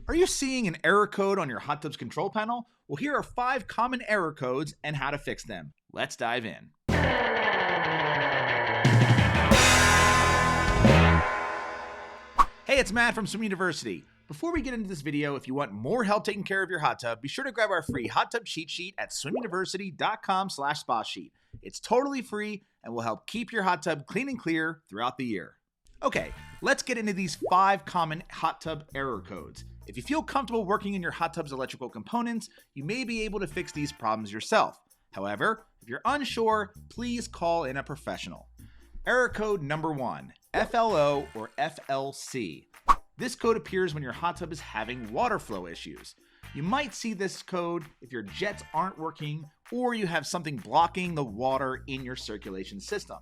Are you seeing an error code on your hot tub's control panel? Well, here are 5 common error codes and how to fix them. Let's dive in. Hey, it's Matt from Swim University. Before we get into this video, if you want more help taking care of your hot tub, be sure to grab our free hot tub cheat sheet at swimuniversity.com/spa sheet. It's totally free and will help keep your hot tub clean and clear throughout the year. Okay, let's get into these 5 common hot tub error codes. If you feel comfortable working in your hot tub's electrical components, you may be able to fix these problems yourself. However, if you're unsure, please call in a professional. Error code number 1, FLO or FLC. This code appears when your hot tub is having water flow issues. You might see this code if your jets aren't working or you have something blocking the water in your circulation system.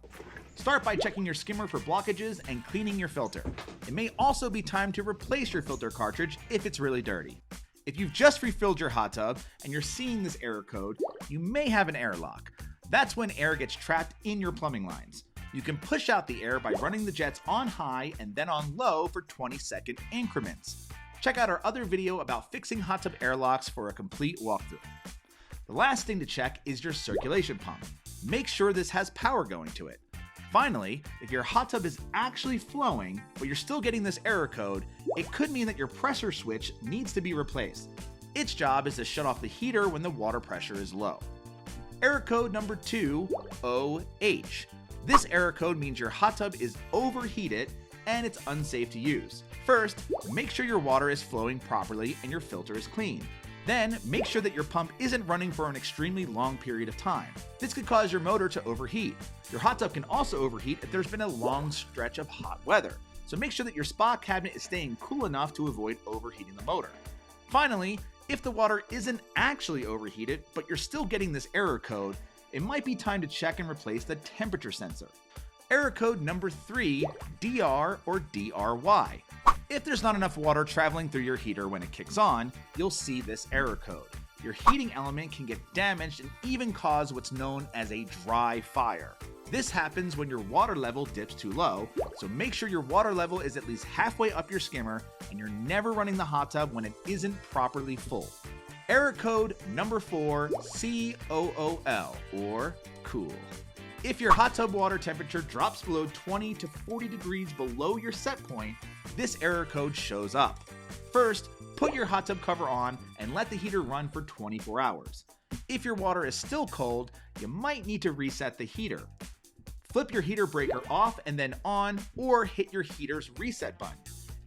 Start by checking your skimmer for blockages and cleaning your filter. It may also be time to replace your filter cartridge if it's really dirty. If you've just refilled your hot tub and you're seeing this error code, you may have an air lock. That's when air gets trapped in your plumbing lines. You can push out the air by running the jets on high and then on low for 20-second increments. Check out our other video about fixing hot tub air locks for a complete walkthrough. The last thing to check is your circulation pump. Make sure this has power going to it. Finally, if your hot tub is actually flowing, but you're still getting this error code, it could mean that your pressure switch needs to be replaced. Its job is to shut off the heater when the water pressure is low. Error code number 2, OH. This error code means your hot tub is overheated and it's unsafe to use. First, make sure your water is flowing properly and your filter is clean. Then, make sure that your pump isn't running for an extremely long period of time. This could cause your motor to overheat. Your hot tub can also overheat if there's been a long stretch of hot weather, so make sure that your spa cabinet is staying cool enough to avoid overheating the motor. Finally, if the water isn't actually overheated, but you're still getting this error code, it might be time to check and replace the temperature sensor. Error code number 3, DR or DRY. If there's not enough water traveling through your heater when it kicks on, you'll see this error code. Your heating element can get damaged and even cause what's known as a dry fire. This happens when your water level dips too low, so make sure your water level is at least halfway up your skimmer and you're never running the hot tub when it isn't properly full. Error code number 4, COOL or cool. If your hot tub water temperature drops below 20 to 40 degrees below your set point, this error code shows up. First, put your hot tub cover on and let the heater run for 24 hours. If your water is still cold, you might need to reset the heater. Flip your heater breaker off and then on, or hit your heater's reset button.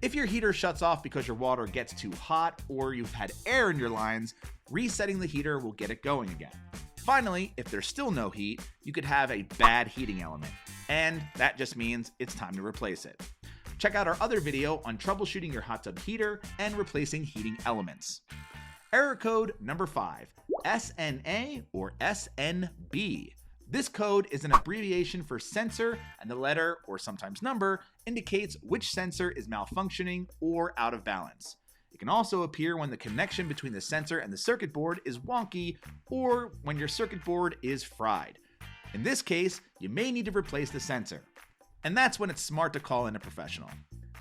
If your heater shuts off because your water gets too hot or you've had air in your lines, resetting the heater will get it going again. Finally, if there's still no heat, you could have a bad heating element, and that just means it's time to replace it. Check out our other video on troubleshooting your hot tub heater and replacing heating elements. Error code number 5, SNA or SNB. This code is an abbreviation for sensor, and the letter, or sometimes number, indicates which sensor is malfunctioning or out of balance. It can also appear when the connection between the sensor and the circuit board is wonky or when your circuit board is fried. In this case, you may need to replace the sensor. And that's when it's smart to call in a professional.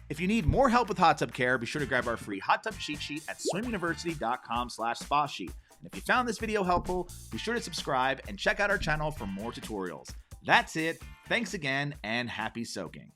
If you need more help with hot tub care, be sure to grab our free hot tub cheat sheet at swimuniversity.com/spa sheet. And if you found this video helpful, be sure to subscribe and check out our channel for more tutorials. That's it. Thanks again and happy soaking.